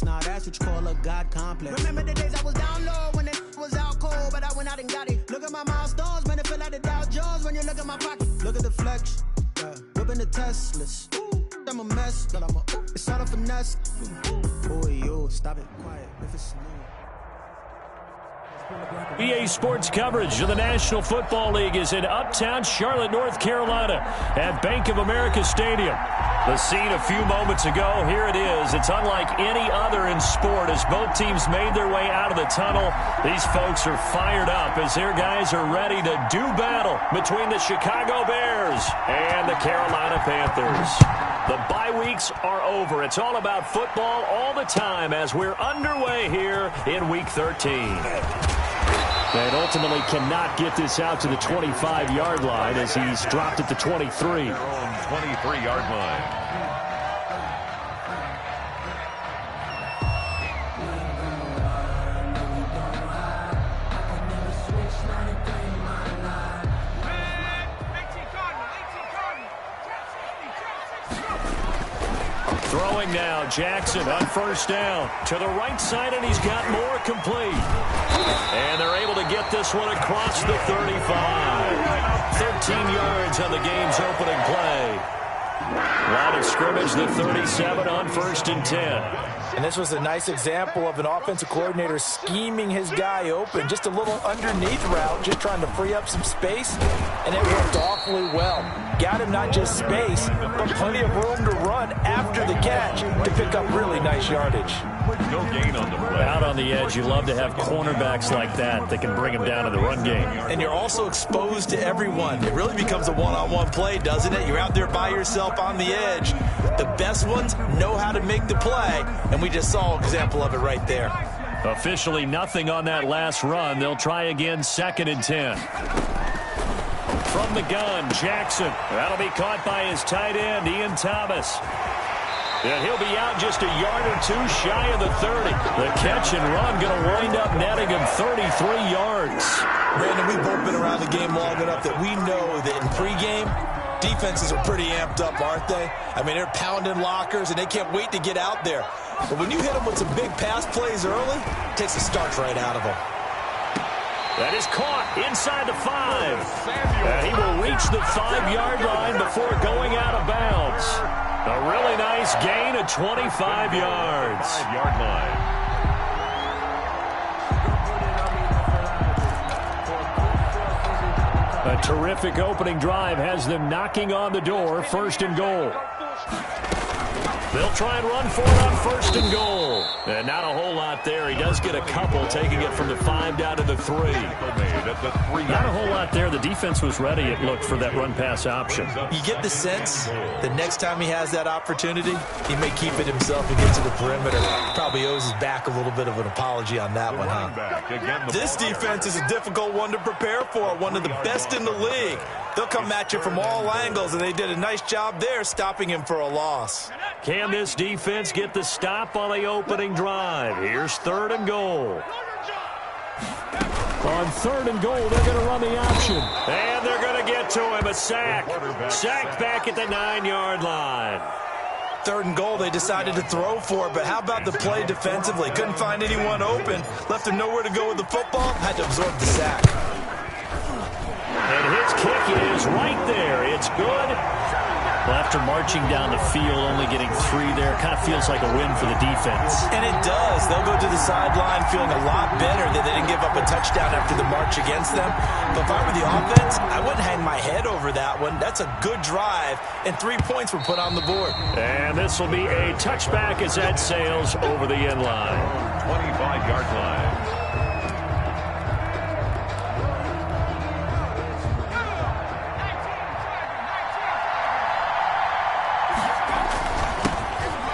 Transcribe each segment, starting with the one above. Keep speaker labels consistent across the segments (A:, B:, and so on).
A: Now that's what you call a God complex. Remember the days I was down low when it was out cold, but I went out and got it. Look at my milestones, man, it feel like the Dow Jones when you look at my pocket. Look at the flex, whipping the Teslas. I'm a mess, but it's all a finesse. Boy, yo, stop it, quiet, if it's new.
B: EA Sports coverage of the National Football League is in uptown Charlotte, North Carolina at Bank of America Stadium. The scene a few moments ago, here it is. It's unlike any other in sport as both teams made their way out of the tunnel. These folks are fired up as their guys are ready to do battle between the Chicago Bears and the Carolina Panthers. The bye weeks are over. It's all about football all the time as we're underway here in Week 13. And ultimately cannot get this out to the 25-yard line as he's dropped at the 23.
C: Their own 23-yard line.
B: Throwing now, Jackson on first down. To the right side, and he's got more complete. And they're able to get this one across the 35. 13 yards on the game's opening play. Line of scrimmage, the 37 on 1st and 10.
D: And this was a nice example of an offensive coordinator scheming his guy open. Just a little underneath route, just trying to free up some space, and it worked awfully well. Got him not just space, but plenty of room to run after the catch to pick up really nice yardage.
C: No gain on the play.
B: Out on the edge, you love to have cornerbacks like that can bring him down in the run game.
D: And you're also exposed to everyone. It really becomes a one-on-one play, doesn't it? You're out there by yourself on the edge. The best ones know how to make the play, and we just saw an example of it right there.
B: Officially nothing on that last run. They'll try again, 2nd and 10. From the gun, Jackson. That'll be caught by his tight end, Ian Thomas. And he'll be out just a yard or two shy of the 30. The catch and run going to wind up netting him 33 yards.
D: Brandon, we've both been around the game long enough that we know that in pregame, defenses are pretty amped up, aren't they? I mean, they're pounding lockers, and they can't wait to get out there. But when you hit them with some big pass plays early, it takes the starch right out of them.
B: That is caught inside the 5. And he will reach the 5-yard line before going out of bounds. A really nice gain of 25 yards.
C: 5-yard line.
B: A terrific opening drive has them knocking on the door, 1st and goal. They'll try and run for it on 1st and goal. And not a whole lot there. He does get a couple, taking it from the 5 down to the 3. Not a whole lot there. The defense was ready, it looked, for that run-pass option.
D: You get the sense that next time he has that opportunity, he may keep it himself and get to the perimeter. Probably owes his back a little bit of an apology on that one, huh? This defense is a difficult one to prepare for, one of the best in the league. They'll come at you from all angles, and they did a nice job there stopping him for a loss.
B: Can this defense get the stop on the opening drive? Here's 3rd and goal. On 3rd and goal, they're going to run the option. And they're going to get to him, a sack. Sacked back at the 9-yard line.
D: 3rd and goal, they decided to throw for it, but how about the play defensively? Couldn't find anyone open, left him nowhere to go with the football, had to absorb the sack.
B: And his kick is right there. It's good. Well, after marching down the field, only getting 3 there, kind of feels like a win for the defense.
D: And it does. They'll go to the sideline feeling a lot better that they didn't give up a touchdown after the march against them. But if I were the offense, I wouldn't hang my head over that one. That's a good drive, and 3 points were put on the board.
B: And this will be a touchback as that sails over the end line.
C: 25-yard line.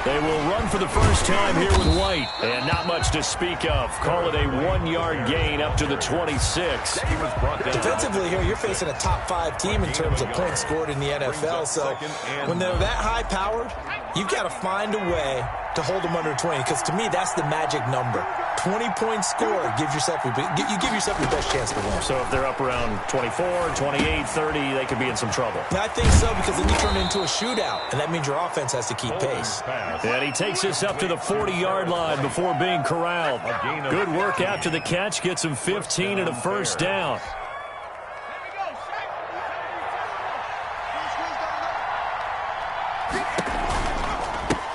B: They will run for the first time here with White. And not much to speak of. Call it a 1-yard gain up to the 26.
D: Defensively here, you're facing a top 5 team in terms of points scored in the NFL. So when they're that high-powered, You've got to find a way to hold them under 20, because to me, that's the magic number. 20-point score gives yourself you give yourself your best chance to win.
B: So if they're up around 24, 28, 30, they could be in some trouble.
D: I think so, because then you turn it into a shootout, and that means your offense has to keep pace.
B: And he takes us up to the 40-yard line before being corralled. Good work after the catch, gets him 15 and a first down.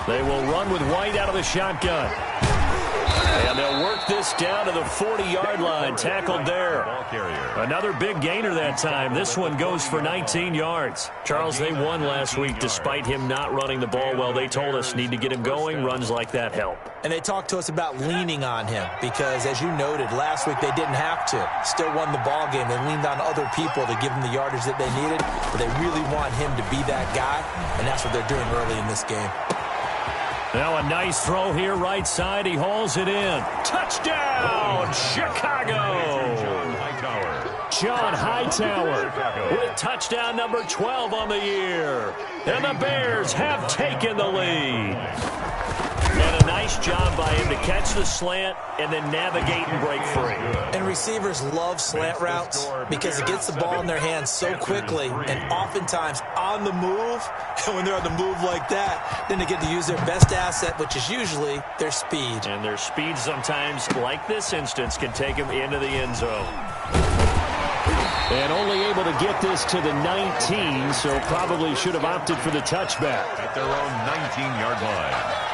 B: They will run with White out of the shotgun. And they'll work this down to the 40-yard line. Tackled there. Another big gainer that time. This one goes for 19 yards. Charles, they won last week despite him not running the ball well. They told us need to get him going. Runs like that help.
D: And they talked to us about leaning on him because, as you noted, last week they didn't have to. Still won the ball game. They leaned on other people to give them the yardage that they needed, but they really want him to be that guy, and that's what they're doing early in this game.
B: Now a nice throw here, right side. He hauls it in. Touchdown, Chicago! John Hightower with touchdown number 12 on the year. And the Bears have taken the lead. And a nice job by him to catch the slant and then navigate and break free.
D: And receivers love slant routes because it gets the ball in their hands so quickly and oftentimes on the move. And when they're on the move like that, then they get to use their best asset, which is usually their speed.
B: And their speed sometimes, like this instance, can take them into the end zone. And only able to get this to the 19, so probably should have opted for the touchback.
C: At their own 19-yard line.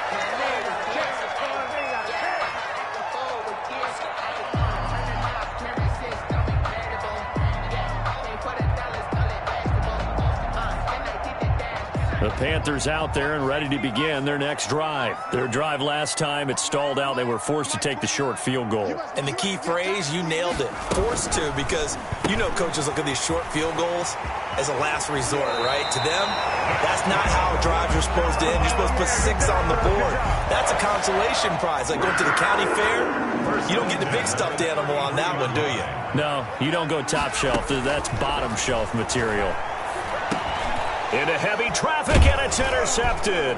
B: The Panthers out there and ready to begin their next drive. Their drive last time, it stalled out. They were forced to take the short field goal.
D: And the key phrase, you nailed it. Forced to, because you know coaches look at these short field goals as a last resort, right? To them, that's not how drives are supposed to end. You're supposed to put 6 on the board. That's a consolation prize. Like going to the county fair, you don't get the big stuffed animal on that one, do you?
B: No, you don't go top shelf. That's bottom shelf material. Into heavy traffic, and it's intercepted.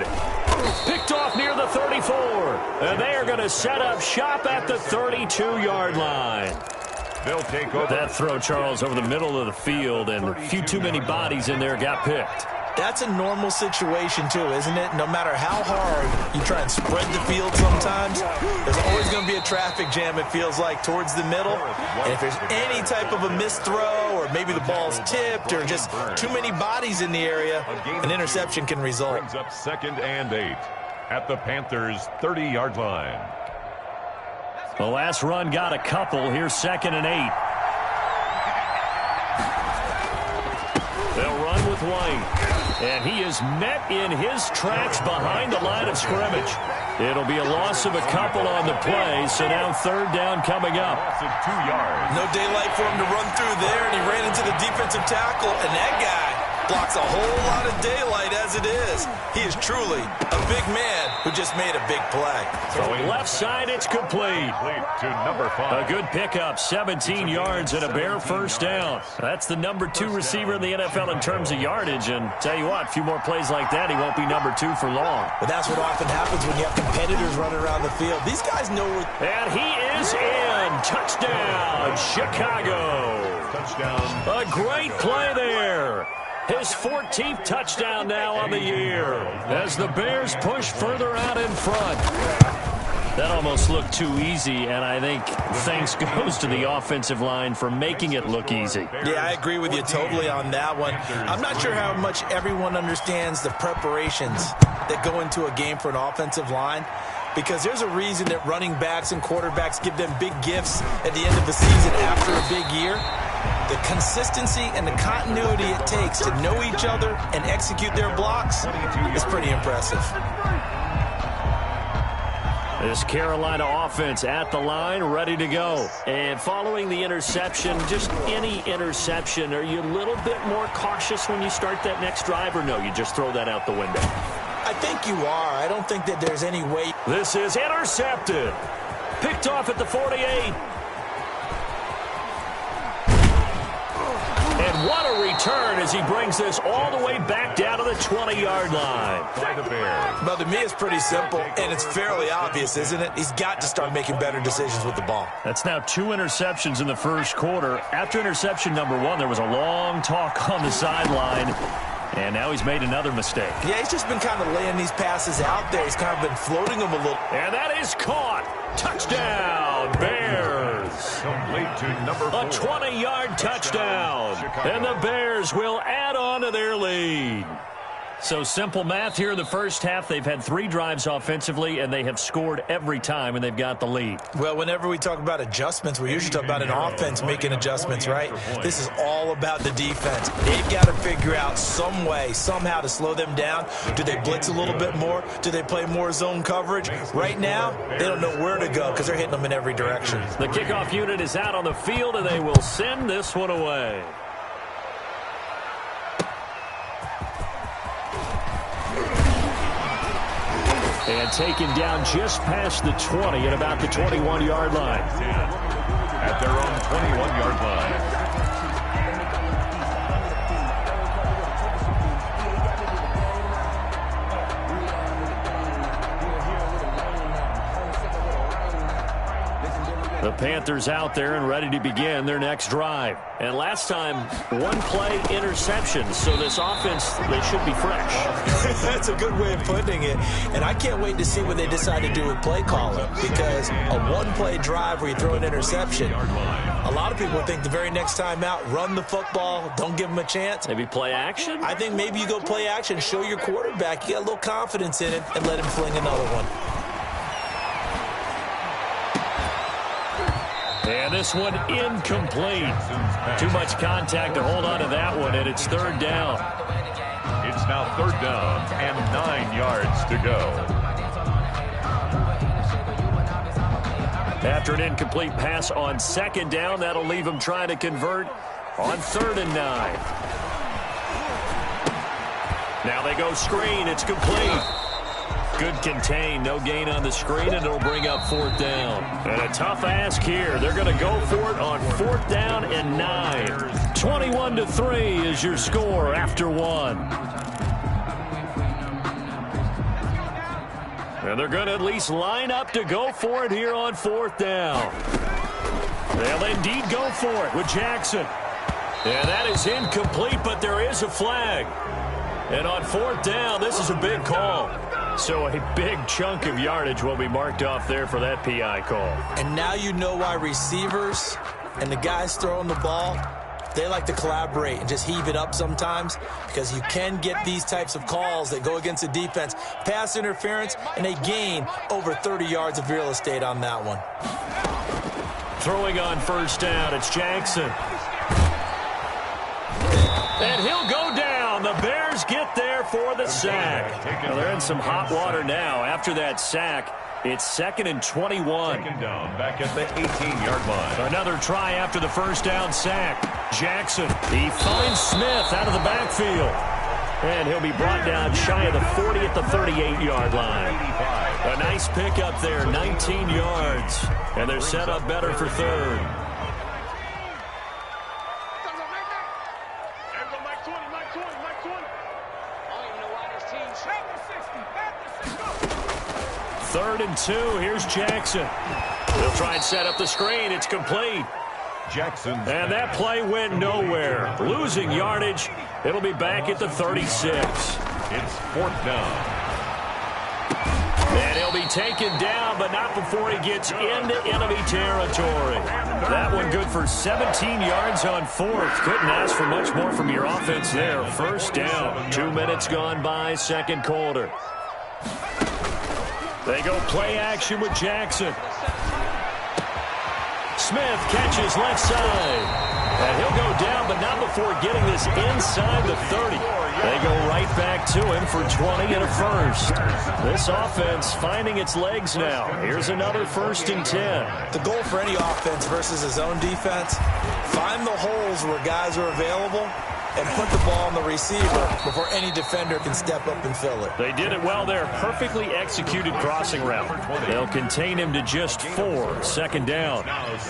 B: Picked off near the 34. And they are going to set up shop at the 32-yard line.
C: They'll take over.
B: That throw, Charles, over the middle of the field, and a few too many bodies in there got picked.
D: That's a normal situation, too, isn't it? No matter how hard you try and spread the field sometimes, there's always going to be a traffic jam, it feels like, towards the middle. And if there's any type of a missed throw, or maybe the ball's tipped, or just too many bodies in the area, an interception can result.
C: Brings up 2nd and 8 at the Panthers' 30-yard line.
B: The last run got a couple. Here's 2nd and 8. They'll run with White. And he is met in his tracks behind the line of scrimmage. It'll be a loss of a couple on the play, so now 3rd down coming up.
C: Loss of 2 yards.
D: No daylight for him to run through there, and he ran into the defensive tackle, and that guy blocks a whole lot of daylight as it is. He is truly a big man who just made a big play.
B: Throwing left side, it's complete.
C: To number 5.
B: A good pickup, 17 yards and a Bear first down. That's the number 2 receiver in the NFL in terms of yardage, and tell you what, a few more plays like that, he won't be number 2 for long.
D: But that's what often happens when you have competitors running around the field. These guys know where...
B: And he is in. Touchdown, Chicago.
C: Touchdown.
B: A great play there. His 14th touchdown now on the year as the Bears push further out in front. That almost looked too easy, and I think thanks goes to the offensive line for making it look easy.
D: Yeah, I agree with you totally on that one. I'm not sure how much everyone understands the preparations that go into a game for an offensive line, because there's a reason that running backs and quarterbacks give them big gifts at the end of the season after a big year. The consistency and the continuity it takes to know each other and execute their blocks is pretty impressive.
B: This Carolina offense at the line, ready to go. And following the interception, just any interception, are you a little bit more cautious when you start that next drive, or no, you just throw that out the window?
D: I think you are. I don't think that there's any way.
B: This is intercepted. Picked off at the 48. And what a return as he brings this all the way back down to the 20-yard line.
D: Well, to me, it's pretty simple, and it's fairly obvious, isn't it? He's got to start making better decisions with the ball.
B: That's now 2 interceptions in the first quarter. After interception number 1, there was a long talk on the sideline. And now he's made another mistake.
D: Yeah, he's just been kind of laying these passes out there. He's kind of been floating them a little.
B: And that is caught. Touchdown, Bears.
C: Complete to number 4.
B: A 20-yard touchdown. And the Bears will add on to their lead. So simple math here in the first half. They've had 3 drives offensively, and they have scored every time, and they've got the lead.
D: Well, whenever we talk about adjustments, we usually talk about an offense making adjustments, right? This is all about the defense. They've got to figure out some way, somehow to slow them down. Do they blitz a little bit more? Do they play more zone coverage? Right now, they don't know where to go because they're hitting them in every direction.
B: The kickoff unit is out on the field, and they will send this one away. And taken down just past the 20 at about the 21-yard line.
C: At their own 21-yard line.
B: The Panthers out there and ready to begin their next drive. And last time, 1-play interception. So this offense, they should be fresh.
D: That's a good way of putting it. And I can't wait to see what they decide to do with play calling. Because a 1-play drive where you throw an interception, a lot of people think the very next time out, run the football, don't give them a chance.
B: Maybe play action?
D: I think maybe you go play action, show your quarterback you got a little confidence in it, and let him fling another one.
B: And this one incomplete. Too much contact to hold on to that one, and it's 3rd down.
C: It's now 3rd down and 9 yards to go.
B: After an incomplete pass on 2nd down, that'll leave them trying to convert on 3rd and 9. Now they go screen. It's complete. Good contain, no gain on the screen, and it'll bring up 4th down. And a tough ask here. They're going to go for it on 4th down and 9. 21-3 is your score after 1. And they're going to at least line up to go for it here on 4th down. They'll indeed go for it with Jackson. And that is incomplete, but there is a flag. And on 4th down, this is a big call. So a big chunk of yardage will be marked off there for that PI call.
D: And now you know why receivers and the guys throwing the ball, they like to collaborate and just heave it up sometimes because you can get these types of calls that go against the defense. Pass interference, and they gain over 30 yards of real estate on that one.
B: Throwing on 1st down, it's Jackson. And he'll go down. The Bears get there for the sack. Well, they're in some hot water now. After that sack, it's 2nd and 21.
C: 2nd down, back at the 18-yard line.
B: Another try after the 1st down sack. Jackson, he finds Smith out of the backfield. And he'll be brought down shy of the 40 at the 38-yard line. A nice pickup there, 19 yards. And they're set up better for 3rd. Third and 2. Here's Jackson. They'll try and set up the screen. It's complete.
C: Jackson.
B: And that play went nowhere. Losing yardage. It'll be back at the 36.
C: It's 4th down.
B: And he'll be taken down, but not before he gets into enemy territory. That one good for 17 yards on 4th. Couldn't ask for much more from your offense there. 1st down. 2 minutes gone by, 2nd quarter. They go play action with Jackson. Smith catches left side. And he'll go down, but not before getting this inside the 30. They go right back to him for 20 and a 1st. This offense finding its legs now. Here's another 1st and 10.
D: The goal for any offense versus his own defense, find the holes where guys are available and put the ball on the receiver before any defender can step up and fill it.
B: They did it well there. Perfectly executed crossing route. They'll contain him to just 4. Second down.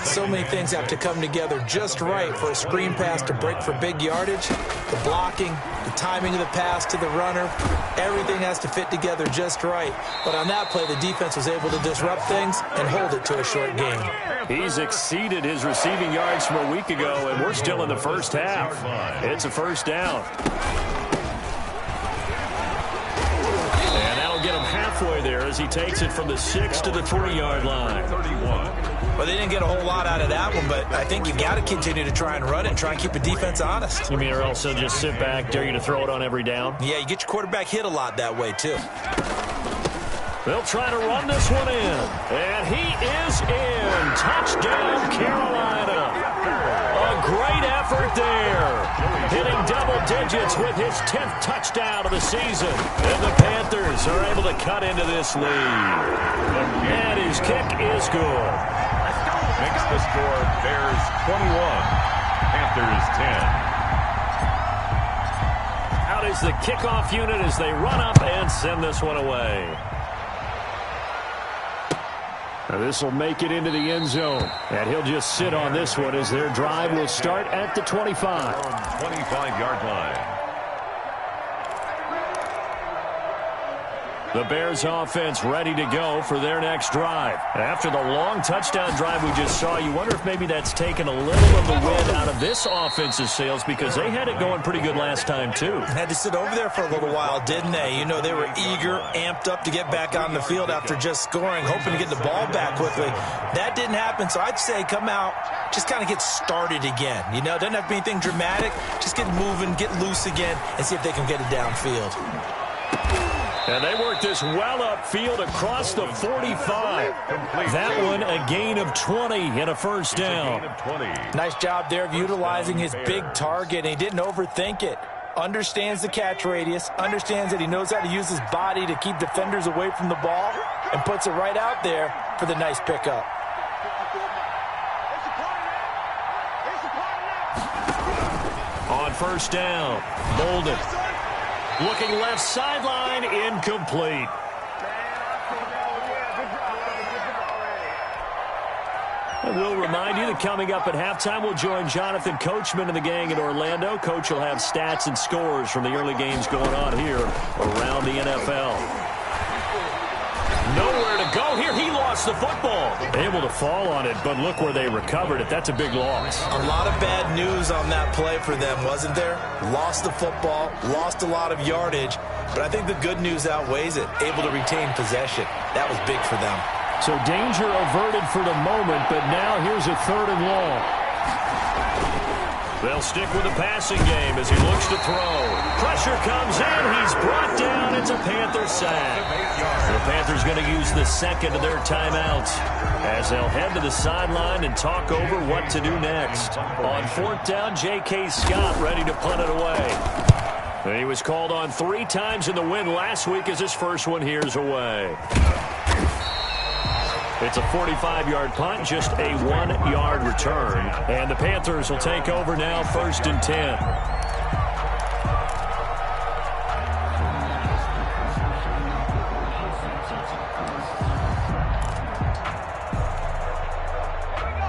D: So many things have to come together just right for a screen pass to break for big yardage. The blocking, the timing of the pass to the runner, everything has to fit together just right. But on that play, the defense was able to disrupt things and hold it to a short game.
B: He's exceeded his receiving yards from a week ago, and we're still in the first half. It's a first down. And that'll get him halfway there as he takes it from the 6 to the 3-yard line.
D: Well, they didn't get a whole lot out of that one, but I think you got to continue to try and run it and try and keep the defense honest.
B: You mean, or else they'll just sit back, dare you to throw it on every down?
D: Yeah, you get your quarterback hit a lot that way, too.
B: They'll try to run this one in. And he is in. Touchdown, Carolina. A great effort there. Hitting double digits with his 10th touchdown of the season. And the Panthers are able to cut into this lead. And his kick is good.
C: Makes the score Bears 21, Panthers 10.
B: Out is the kickoff unit as they run up and send this one away. Now this will make it into the end zone. And he'll just sit on this one as their drive will start at the 25.
C: 25-yard line.
B: The Bears offense ready to go for their next drive. After the long touchdown drive we just saw, you wonder if maybe that's taken a little of the wind out of this offense's sails because they had it going pretty good last time too.
D: Had to sit over there for a little while, didn't they? You know, they were eager, amped up to get back on the field after just scoring, hoping to get the ball back quickly. That didn't happen, so I'd say come out, just kind of get started again. You know, it doesn't have to be anything dramatic. Just get moving, get loose again, and see if they can get it downfield.
B: And they work this well upfield across the 45. That one a gain of 20 and a first down.
D: Nice job there of utilizing his big target. And he didn't overthink it. Understands the catch radius. Understands that he knows how to use his body to keep defenders away from the ball. And puts it right out there for the nice pickup.
B: On first down, Bolden. Looking left sideline, incomplete. And we'll remind you that coming up at halftime, we'll join Jonathan Coachman and the gang in Orlando. Coach will have stats and scores from the early games going on here around the NFL. Nowhere to go here. He lost the football. Able to fall on it, but look where they recovered it. That's a big loss.
D: A lot of bad news on that play for them, wasn't there? Lost the football, lost a lot of yardage, but I think the good news outweighs it. Able to retain possession. That was big for them.
B: So danger averted for the moment, but now here's a 3rd and long. They'll stick with the passing game as he looks to throw. Pressure comes in. He's brought down. It's a Panther sack. The Panthers going to use the second of their timeouts as they'll head to the sideline and talk over what to do next. On 4th down, J.K. Scott ready to punt it away. And he was called on 3 times in the win last week as his first one here's away. It's a 45-yard punt, just a 1-yard return. And the Panthers will take over now, 1st and 10.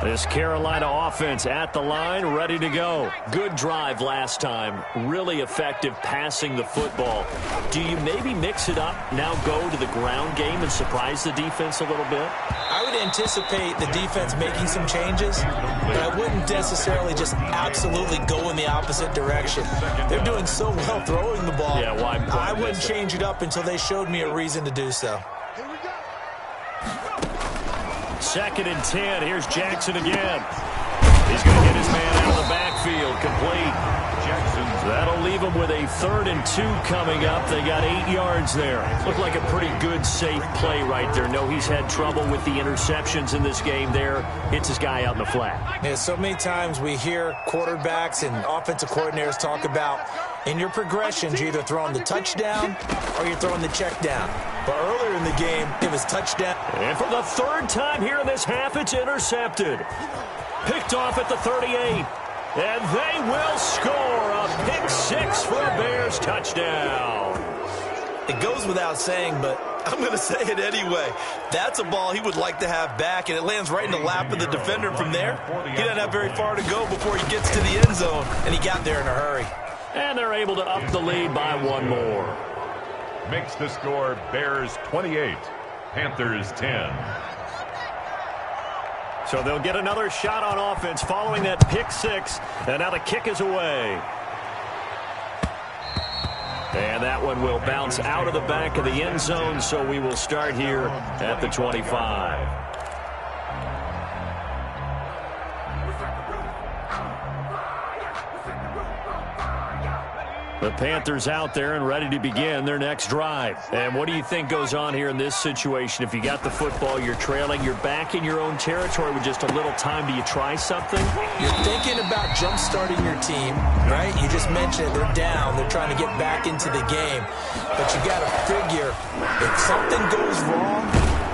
B: This Carolina offense at the line, ready to go. Good drive last time. Really effective passing the football. Do you maybe mix it up, now go to the ground game and surprise the defense a little bit?
D: I would anticipate the defense making some changes, but I wouldn't necessarily just absolutely go in the opposite direction. They're doing so well throwing the ball.
B: Yeah, why?
D: I wouldn't change it up until they showed me a reason to do so.
B: 2nd and 10. Here's Jackson again. He's going to get his man out of the backfield. Complete. That'll leave him with a 3rd and 2 coming up. They got 8 yards there. Looked like a pretty good, safe play right there. No, he's had trouble with the interceptions in this game there. Hits his guy out in the flat.
D: Yeah, so many times we hear quarterbacks and offensive coordinators talk about in your progressions, you're either throwing the touchdown or you're throwing the check down. But earlier in the game, it was touchdown.
B: And for the 3rd time here in this half, it's intercepted. Picked off at the 38. And they will score a pick six for a Bears touchdown.
D: It goes without saying, but I'm going to say it anyway. That's a ball he would like to have back, and it lands right in the lap of the defender. From there, he doesn't have very far to go before he gets to the end zone, and he got there in a hurry.
B: And they're able to up the lead by one more.
C: Makes the score Bears 28, Panthers 10.
B: So they'll get another shot on offense following that pick six, and now the kick is away. And that one will bounce out of the back of the end zone, so we will start here at the 25. The Panthers out there and ready to begin their next drive. And what do you think goes on here in this situation? If you got the football, you're trailing, you're back in your own territory with just a little time. Do you try something?
D: You're thinking about jump-starting your team, right? You just mentioned it. They're down. They're trying to get back into the game. But you got to figure, if something goes wrong,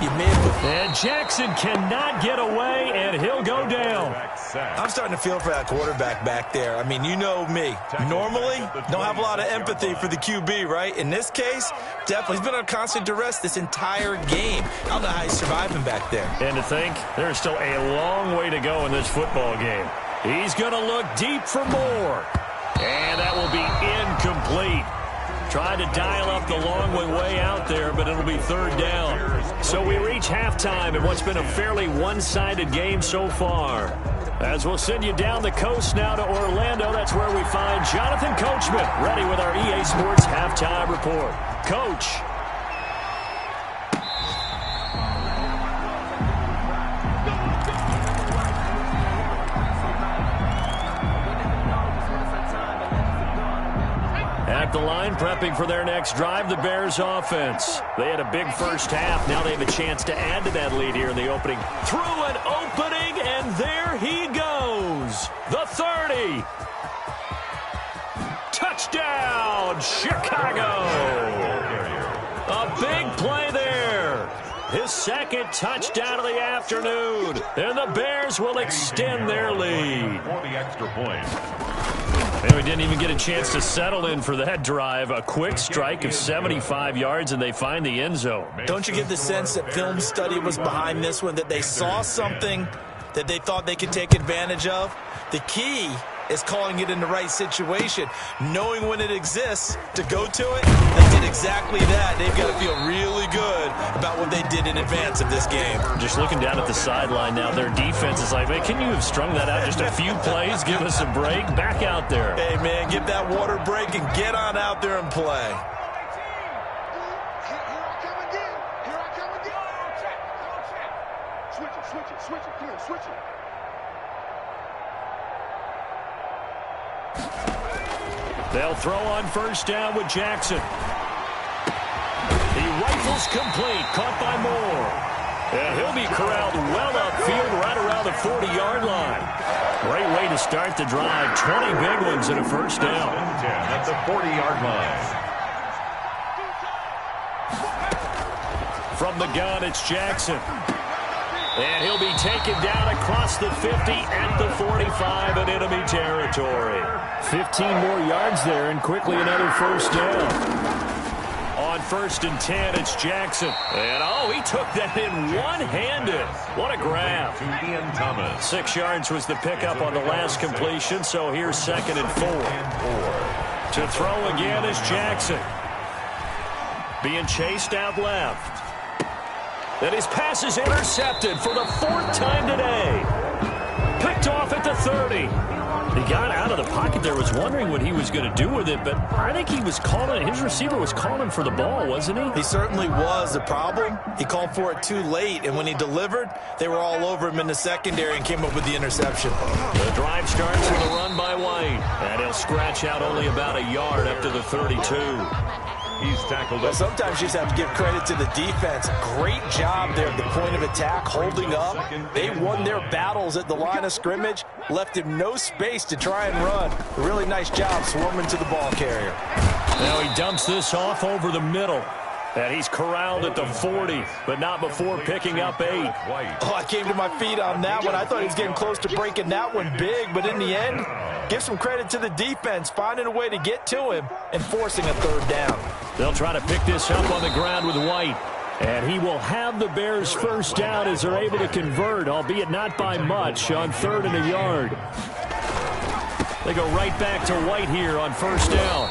D: you may have...
B: And Jackson cannot get away, and he'll go down.
D: I'm starting to feel for that quarterback back there. I mean, you know me. Normally, don't have a lot of empathy for the QB, right? In this case, definitely. He's been on constant duress this entire game. I don't know how he's surviving back there.
B: And to think, there's still a long way to go in this football game. He's going to look deep for more. And that will be incomplete. Tried to dial up the long way out there, but it'll be third down. So we reach halftime in what's been a fairly one-sided game so far. As we'll send you down the coast now to Orlando, that's where we find Jonathan Coachman, ready with our EA Sports Halftime Report. Coach. At the line, prepping for their next drive, the Bears offense. They had a big first half. Now they have a chance to add to that lead here in the opening. Through an opening, and there he goes. The 30. Touchdown, Chicago. A big play there. His second touchdown of the afternoon. And the Bears will extend their lead.
C: For the extra point.
B: And we didn't even get a chance to settle in for that drive. A quick strike of 75 yards, and they find the end zone.
D: Don't you get the sense that film study was behind this one, that they saw something that they thought they could take advantage of? The key is calling it in the right situation, knowing when it exists to go to it. They did exactly that. They've got to feel really good about what they did in advance of this game.
B: Just looking down at the sideline now, their defense is like, man, can you have strung that out just a few plays? Give us a break. Back out there.
D: Hey, man, get that water break and get on out there and play.
E: Switch it.
B: They'll throw on first down with Jackson. He rifles complete, caught by Moore. And he'll be corralled well upfield right around the 40-yard line. Great way to start the drive. 20 big ones and a first down.
C: At the 40-yard line.
B: From the gun, it's Jackson. And he'll be taken down across the 50 at the 45 in enemy territory. 15 more yards there, and quickly another first down. On 1st and 10, it's Jackson. And, oh, he took that in one-handed. What a grab.
C: To Ian Thomas.
B: 6 yards was the pickup on the last completion, so here's 2nd and 4. To throw again is Jackson. Being chased out left. And his pass is intercepted for the 4th time today. Picked off at the 30. He got out of the pocket there, was wondering what he was going to do with it, but I think he was calling, his receiver was calling for the ball, wasn't he?
D: He certainly was. The problem, he called for it too late, and when he delivered, they were all over him in the secondary and came up with the interception.
B: The drive starts with a run by White, and he'll scratch out only about a yard up to the 32.
C: He's tackled
D: Well,
C: up.
D: sometimes you just have to give credit to the defense. Great job there at the point of attack, holding up. They won their battles at the line of scrimmage, left him no space to try and run. A really nice job swarming to the ball carrier.
B: Now he dumps this off over the middle. And he's corralled at the 40, but not before picking up 8.
D: Oh, I came to my feet on that one. I thought he was getting close to breaking that one big, but in the end, give some credit to the defense, finding a way to get to him and forcing a third down.
B: They'll try to pick this up on the ground with White. And he will have the Bears first down as they're able to convert, albeit not by much, on 3rd and a yard. They go right back to White here on first down.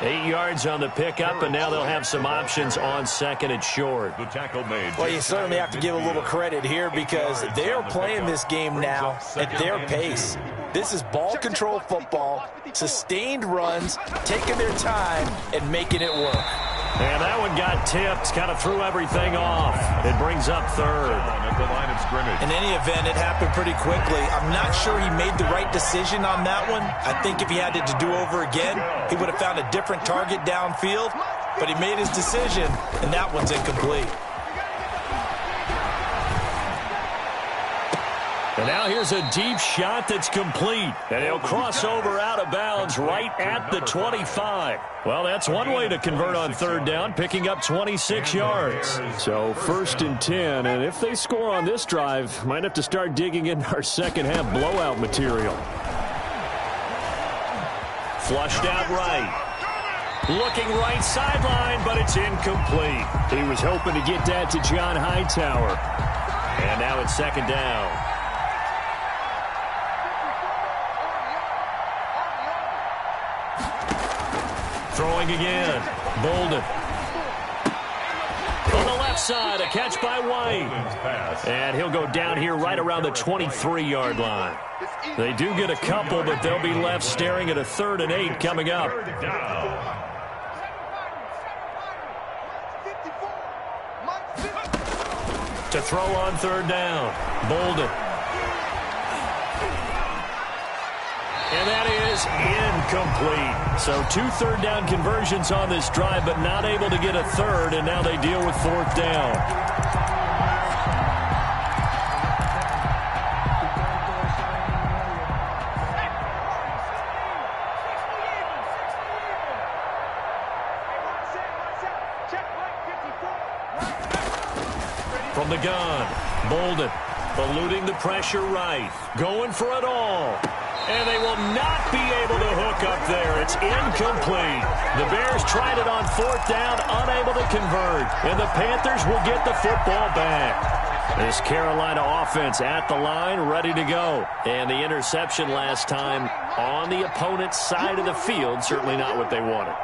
B: 8 yards on the pickup, and now they'll have some options on 2nd and short.
C: The tackle made.
D: Well, you certainly have to give a little credit here because they're playing this game now at their pace. This is ball control football, sustained runs, taking their time, and making it work.
B: And that one got tipped, kind of threw everything off. It brings up 3rd.
C: At the line of scrimmage.
D: In any event, it happened pretty quickly. I'm not sure he made the right decision on that one. I think if he had it to do over again, he would have found a different target downfield. But he made his decision, and that one's incomplete.
B: And now here's a deep shot that's complete. And he'll cross over out of bounds right at the 25. Well, that's one way to convert on 3rd down, picking up 26 yards. So 1st and 10, and if they score on this drive, might have to start digging in our second half blowout material. Flushed out right. Looking right sideline, but it's incomplete. He was hoping to get that to John Hightower. And now it's 2nd down. Throwing again. Bolden. On the left side, a catch by White. And he'll go down here right around the 23-yard line. They do get a couple, but they'll be left staring at a 3rd and 8 coming up. To throw on 3rd down. Bolden. And that is incomplete. So 2 3rd down conversions on this drive, but not able to get a 3rd, and now they deal with 4th down. From the gun, Bolden eluding the pressure right, going for it all. And they will not be able to hook up there. It's incomplete. The Bears tried it on 4th down, unable to convert. And the Panthers will get the football back. This Carolina offense at the line, ready to go. And the interception last time on the opponent's side of the field, certainly not what they wanted.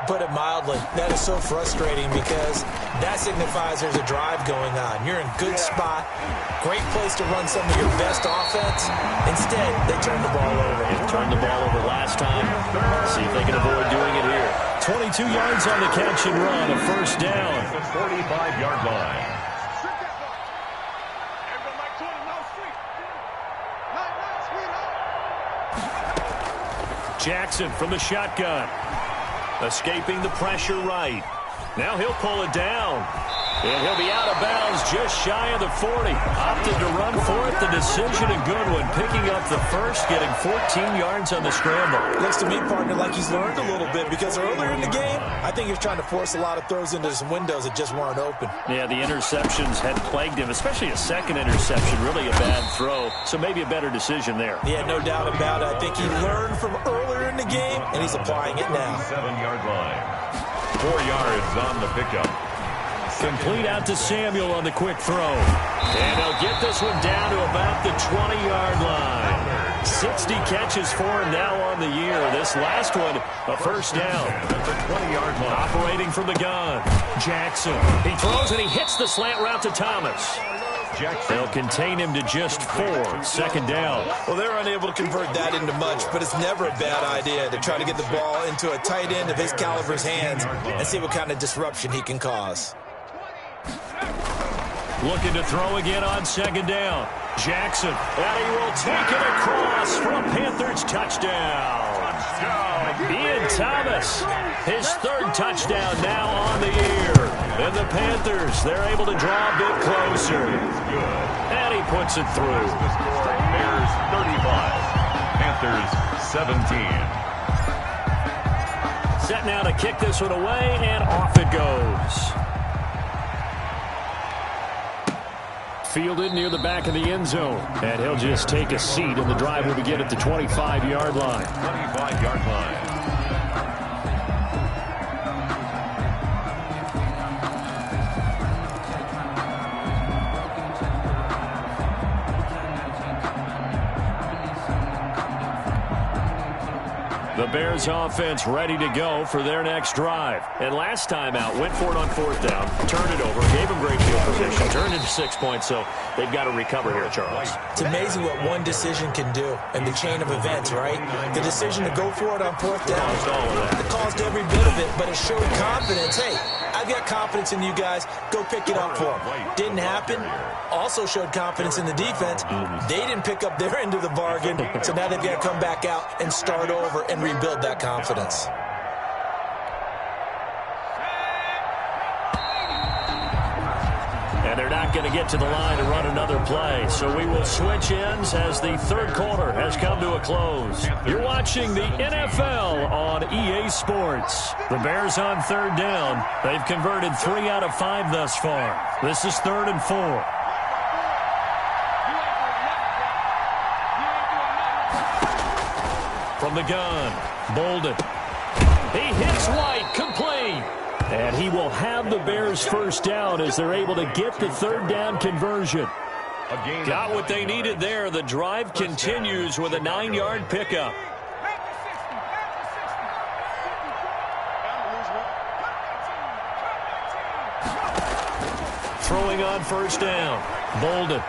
D: Put it mildly, that is so frustrating because that signifies there's a drive going on. You're in good spot, great place to run some of your best offense. Instead, they turn the ball over.
B: They turned the ball over last time. See if they can avoid doing it here. 22 yards on the catch and run, a 1st down.
C: The 45-yard line.
B: Jackson from the shotgun. Escaping the pressure right. Now he'll pull it down. And he'll be out of bounds just shy of the 40. Opted to run for it. The decision a good one. Picking up the 1st, getting 14 yards on the scramble.
D: Looks to me, partner, like he's learned a little bit because earlier in the game, I think he was trying to force a lot of throws into some windows that just weren't open.
B: Yeah, the interceptions had plagued him, especially a 2nd interception. Really a bad throw. So maybe a better decision there.
D: Yeah, no doubt about it. I think he learned from earlier in the game, and he's applying it now.
C: 7-yard line. 4 yards on the pickup.
B: Complete out to Samuel on the quick throw. And he'll get this one down to about the 20-yard line. 60 catches for him now on the year. This last one, a 1st down.
C: The 20-yard line.
B: Operating from the gun. Jackson. He throws and he hits the slant route to Thomas.
C: Jackson.
B: They'll contain him to just 4. 2nd down.
D: Well, they're unable to convert that into much, but it's never a bad idea to try to get the ball into a tight end of his caliber's hands and see what kind of disruption he can cause.
B: Looking to throw again on 2nd down. Jackson. And he will take it across for a Panthers touchdown. Ian Thomas, his 3rd touchdown now on the year. And the Panthers, they're able to draw a bit closer. And he puts it through.
C: The score, Bears 35, Panthers 17.
B: set now to kick this one away, and off it goes. Fielded near the back of the end zone. And he'll just take a seat, and the drive will begin at the 25-yard line.
C: 25-yard line.
B: The Bears offense ready to go for their next drive. And last time out, went for it on fourth down, turned it over, gave them great field position, turned into 6 points, so they've got to recover here, Charles.
D: It's amazing what one decision can do in the chain of events, right? The decision to go for it on fourth down, it caused every bit of it, but it showed confidence. Hey, I've got confidence in you guys. Go pick it up for them. Didn't happen. Also showed confidence in the defense. They didn't pick up their end of the bargain, so now they've got to come back out and start over and rebuild that confidence.
B: And they're not going to get to the line to run another play. So we will switch ends as the third quarter has come to a close. You're watching the NFL on EA Sports. The Bears on third down. They've converted 3 out of 5 thus far. This is 3rd and 4. From the gun, Bolden. He hits White, complete. And he will have the Bears first down as they're able to get the third down conversion. Got what they needed there. The drive continues with a 9-yard pickup. Throwing on first down. Bolden.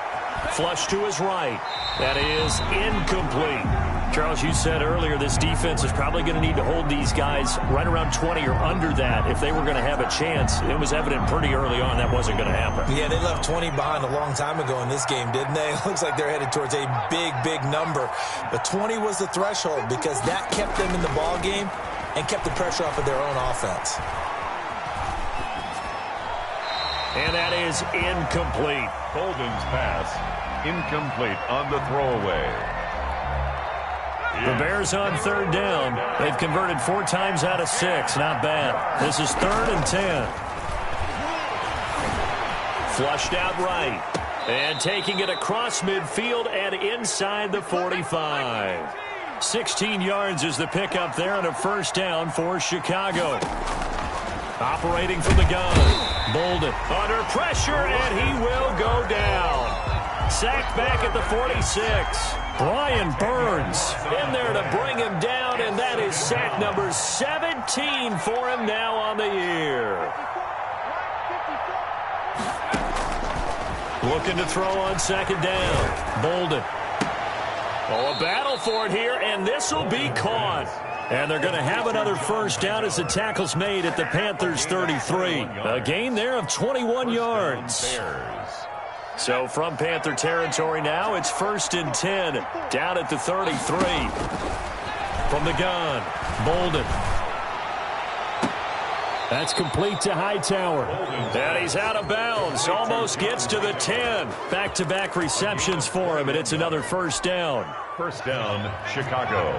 B: Flush to his right. That is incomplete. Charles, you said earlier this defense is probably going to need to hold these guys right around 20 or under that if they were going to have a chance. It was evident pretty early on that wasn't going to happen.
D: Yeah, they left 20 behind a long time ago in this game, didn't they? It looks like they're headed towards a big, big number. But 20 was the threshold because that kept them in the ball game and kept the pressure off of their own offense.
B: And that is incomplete.
C: Bolden's pass incomplete on the throwaway.
B: The Bears on third down. They've converted 4 times out of 6. Not bad. This is 3rd and 10. Flushed out right. And taking it across midfield and inside the 45. 16 yards is the pickup there and a first down for Chicago. Operating from the gun. Bolden under pressure, and he will go down. Sacked back at the 46. Brian Burns in there to bring him down, and that is sack number 17 for him now on the year. Looking to throw on second down. Bolden. Oh, a battle for it here, and this will be caught. And they're going to have another first down as the tackle's made at the Panthers' 33. A gain there of 21 yards. So from Panther territory now, it's 1st and 10, down at the 33. From the gun, Bolden. That's complete to Hightower. And he's out of bounds, almost gets to the 10. Back-to-back receptions for him, and it's another first down.
C: First down, Chicago.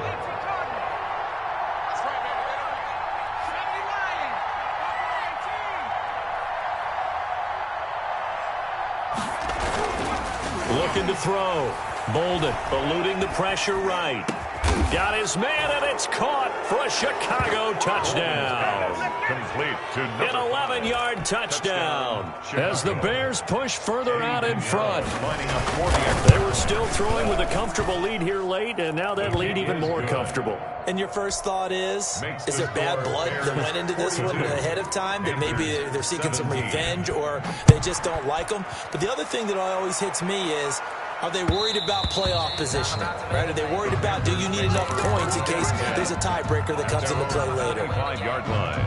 B: Looking to throw. Bolden eluding the pressure right. Got his man, and it's caught for a Chicago touchdown.
C: Complete to
B: An 11-yard touchdown as the Bears push further out in front. They were still throwing with a comfortable lead here late, and now that lead even more comfortable.
D: And your first thought is there bad blood that went into this one ahead of time, that maybe they're seeking some revenge or they just don't like them? But the other thing that always hits me is, are they worried about playoff positioning? Right? Are they worried about, do you need enough points in case there's a tiebreaker that comes into play later?
C: 5-yard line.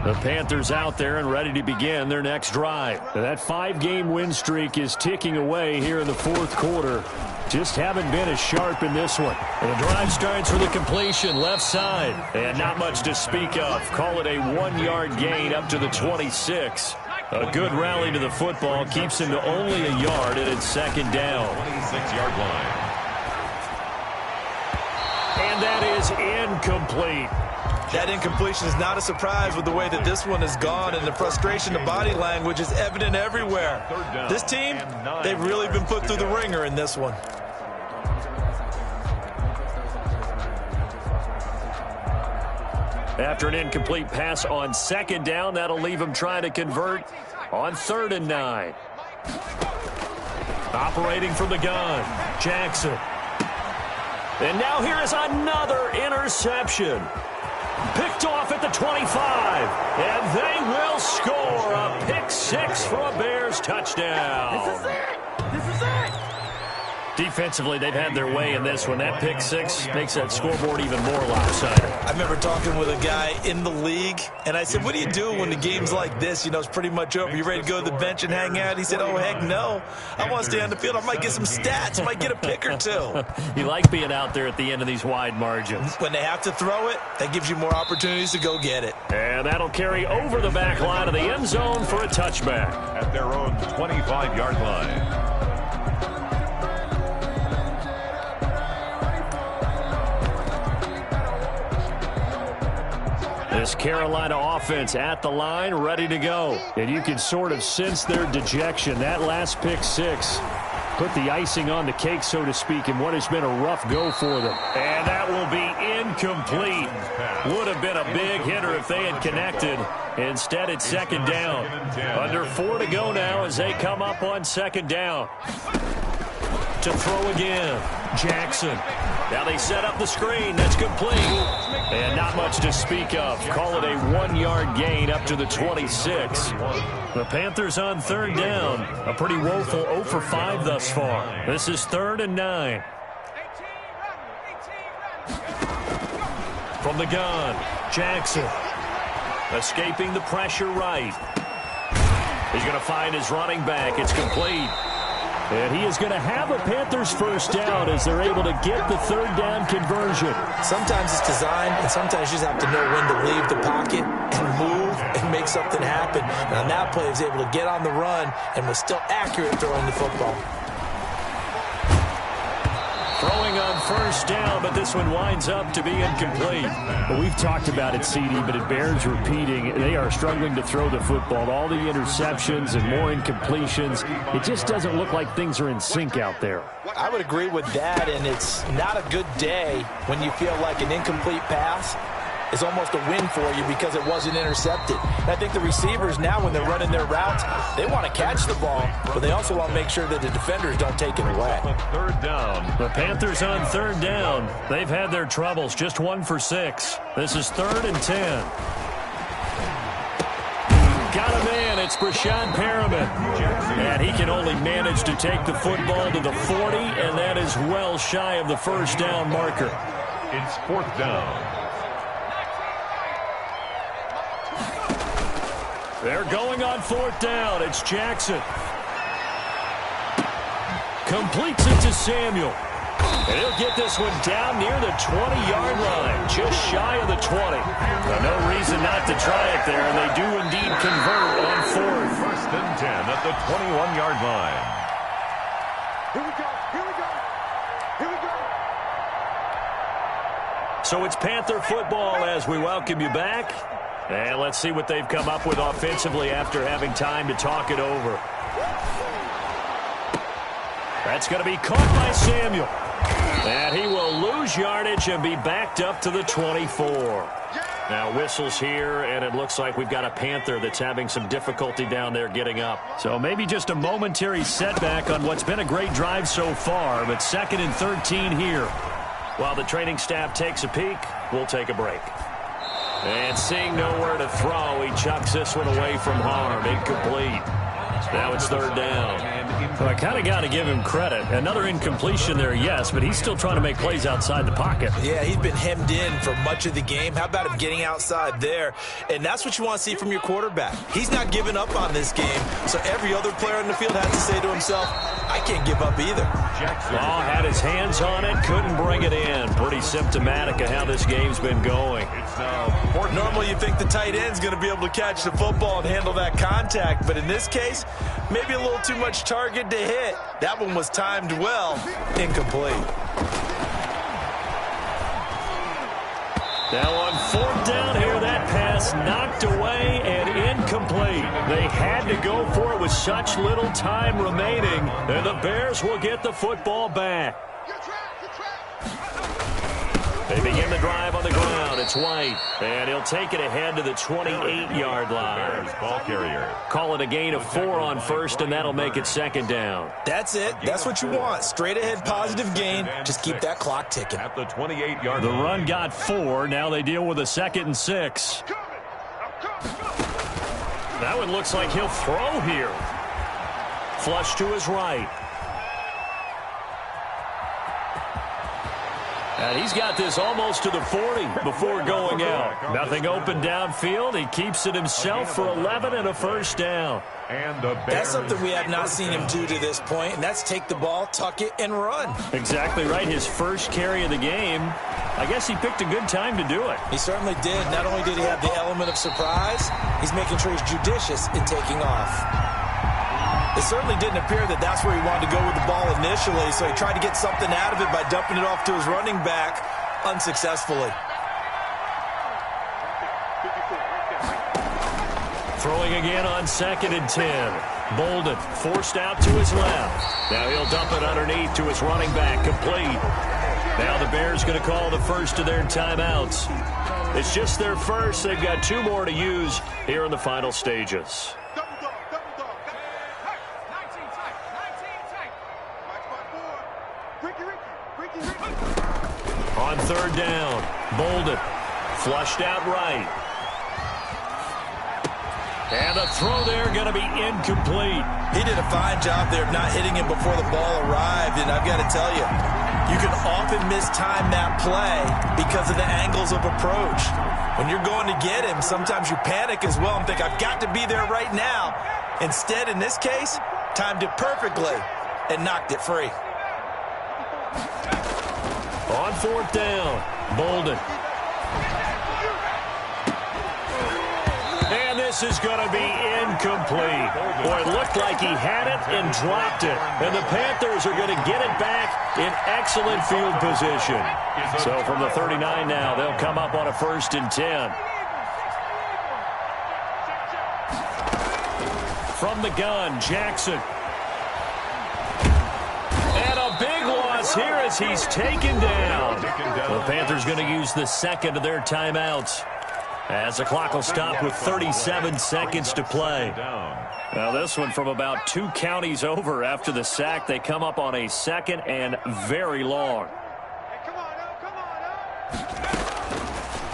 B: The Panthers out there and ready to begin their next drive. That 5-game win streak is ticking away here in the fourth quarter. Just haven't been as sharp in this one. And the drive starts with a completion left side. And not much to speak of. Call it a 1-yard gain up to the 26. A good rally to the football keeps him to only a yard, and it's second down.
C: 26-yard line.
B: And that is incomplete.
D: That incompletion is not a surprise with the way that this one has gone, and the frustration, the body language is evident everywhere. This team, they've really been put through the ringer in this one.
B: After an incomplete pass on second down, that'll leave him trying to convert on 3rd and 9. Operating from the gun, Jackson. And now here is another interception. Picked off at the 25. And they will score a pick 6 for a Bears touchdown.
E: This is it. This is it.
B: Defensively, they've had their way in this one. That pick 6 makes that scoreboard even more lopsided.
D: I remember talking with a guy in the league, and I said, what do you do when the game's like this? You know, it's pretty much over. You ready to go to the bench and hang out? He said, oh, heck no. I want to stay on the field. I might get some stats. I might get a pick or two.
B: You like being out there at the end of these wide margins.
D: When they have to throw it, that gives you more opportunities to go get it.
B: And that'll carry over the back line of the end zone for a touchback.
C: At their own 25-yard line.
B: This Carolina offense at the line, ready to go. And you can sort of sense their dejection. That last pick 6 put the icing on the cake, so to speak, in what has been a rough go for them. And that will be incomplete. Would have been a big hitter if they had connected. Instead, it's second down. Under 4 to go now as they come up on second down. To throw again, Jackson. Now they set up the screen. That's complete. And not much to speak of. Call it a 1-yard gain up to the 26. The Panthers on 3rd down. A pretty woeful 0 for 5 thus far. This is 3rd and 9. From the gun, Jackson. Escaping the pressure right. He's going to find his running back. It's complete. And he is going to have a Panthers first down as they're able to get the 3rd down conversion.
D: Sometimes it's designed, and sometimes you just have to know when to leave the pocket and move and make something happen. And on that play, he was able to get on the run and was still accurate throwing the football.
B: Throwing on first down, but this one winds up to be incomplete. Well, we've talked about it, CD, but it bears repeating. They are struggling to throw the football. All the interceptions and more incompletions. It just doesn't look like things are in sync out there.
D: I would agree with that, and it's not a good day when you feel like an incomplete pass is almost a win for you because it wasn't intercepted. And I think the receivers now, when they're running their routes, they want to catch the ball, but they also want to make sure that the defenders don't take it away.
C: 3rd down.
B: The Panthers on 3rd down. They've had their troubles, just 1 for 6. This is 3rd and 10. Got a man, it's Brashad Perriman. And he can only manage to take the football to the 40, and that is well shy of the first down marker.
C: It's 4th down.
B: They're going on 4th down. It's Jackson. Completes it to Samuel. And he'll get this one down near the 20-yard line, just shy of the 20. Now, no reason not to try it there, and they do indeed convert on 4th.
C: 1st and 10 at the 21-yard line.
E: Here we go. Here we go. Here we go.
B: So it's Panther football as we welcome you back. And let's see what they've come up with offensively after having time to talk it over. That's going to be caught by Samuel. And he will lose yardage and be backed up to the 24. Now whistles here, and it looks like we've got a Panther that's having some difficulty down there getting up. So maybe just a momentary setback on what's been a great drive so far, but 2nd and 13 here. While the training staff takes a peek, we'll take a break. And seeing nowhere to throw, he chucks this one away from harm. Incomplete. Now it's 3rd down. Well, I kind of got to give him credit. Another incompletion there, yes, but he's still trying to make plays outside the pocket.
D: Yeah, he's been hemmed in for much of the game. How about him getting outside there? And that's what you want to see from your quarterback. He's not giving up on this game, so every other player in the field has to say to himself, I can't give up either.
B: Ball had his hands on it, couldn't bring it in. Pretty symptomatic of how this game's been going.
D: Normally you think the tight end's going to be able to catch the football and handle that contact, but in this case, maybe a little too much target to hit. That one was timed well, incomplete.
B: Now on 4th down here, that pass knocked away and incomplete. They had to go for it with such little time remaining, and the Bears will get the football back. They begin the drive on the ground. It's White, and he'll take it ahead to the 28-yard line.
C: Ball carrier.
B: Call it a gain of 4 on 1st, and that'll make it 2nd down.
D: That's it. That's what you want. Straight ahead positive gain. Just keep that clock ticking.
C: At the 28-yard
B: The
C: line.
B: run got 4. Now they deal with a 2nd and 6. That one looks like he'll throw here. Flush to his right. And he's got this almost to the 40 before going out. Nothing open downfield. He keeps it himself for 11 and a 1st down.
C: And the Bears.
D: That's something we have not seen him do to this point, and that's take the ball, tuck it, and run.
B: Exactly right. His first carry of the game. I guess he picked a good time to do it.
D: He certainly did. Not only did he have the element of surprise, he's making sure he's judicious in taking off. It certainly didn't appear that that's where he wanted to go with the ball initially, so he tried to get something out of it by dumping it off to his running back unsuccessfully.
B: Throwing again on 2nd and 10. Bolden forced out to his left. Now he'll dump it underneath to his running back, complete. Now the Bears going to call the first of their timeouts. It's just their first. They've got 2 more to use here in the final stages. On 3rd down, Bolden flushed out right. And the throw there going to be incomplete.
D: He did a fine job there of not hitting him before the ball arrived, and I've got to tell you, you can often mistime that play because of the angles of approach. When you're going to get him, sometimes you panic as well and think, I've got to be there right now. Instead, in this case, timed it perfectly and knocked it free.
B: On 4th down, Bolden. And this is going to be incomplete. Boy, it looked like he had it and dropped it. And the Panthers are going to get it back in excellent field position. So from the 39 now, they'll come up on a 1st and 10. From the gun, Jackson. And a big loss here as he's taken down. The Panthers going to use the 2nd of their timeouts, as the clock will stop with 37 seconds to play. Now this one from about 2 counties over after the sack. They come up on a 2nd and very long.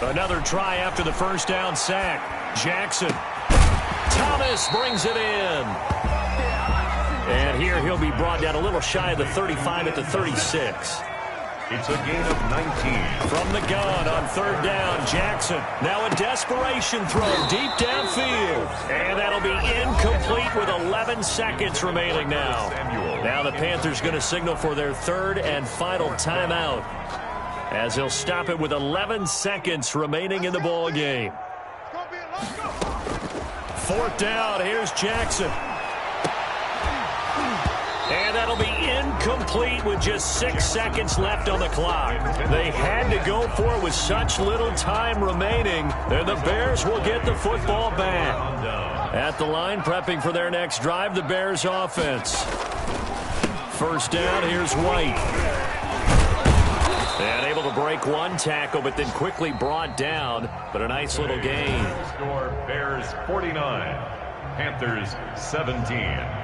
B: Another try after the 1st down sack. Jackson. Thomas brings it in. And here he'll be brought down a little shy of the 35 at the 36.
C: It's a gain of 19.
B: From the gun on 3rd down, Jackson. Now a desperation throw deep downfield. And that'll be incomplete with 11 seconds remaining now. Now the Panthers going to signal for their 3rd and final timeout, as they'll stop it with 11 seconds remaining in the ball game. 4th down, here's Jackson. And that'll be incomplete with just 6 seconds left on the clock. They had to go for it with such little time remaining, and the Bears will get the football back. At the line, prepping for their next drive, the Bears offense. 1st down, here's White. And able to break one tackle, but then quickly brought down. But a nice little gain.
C: Score Bears 49, Panthers 17.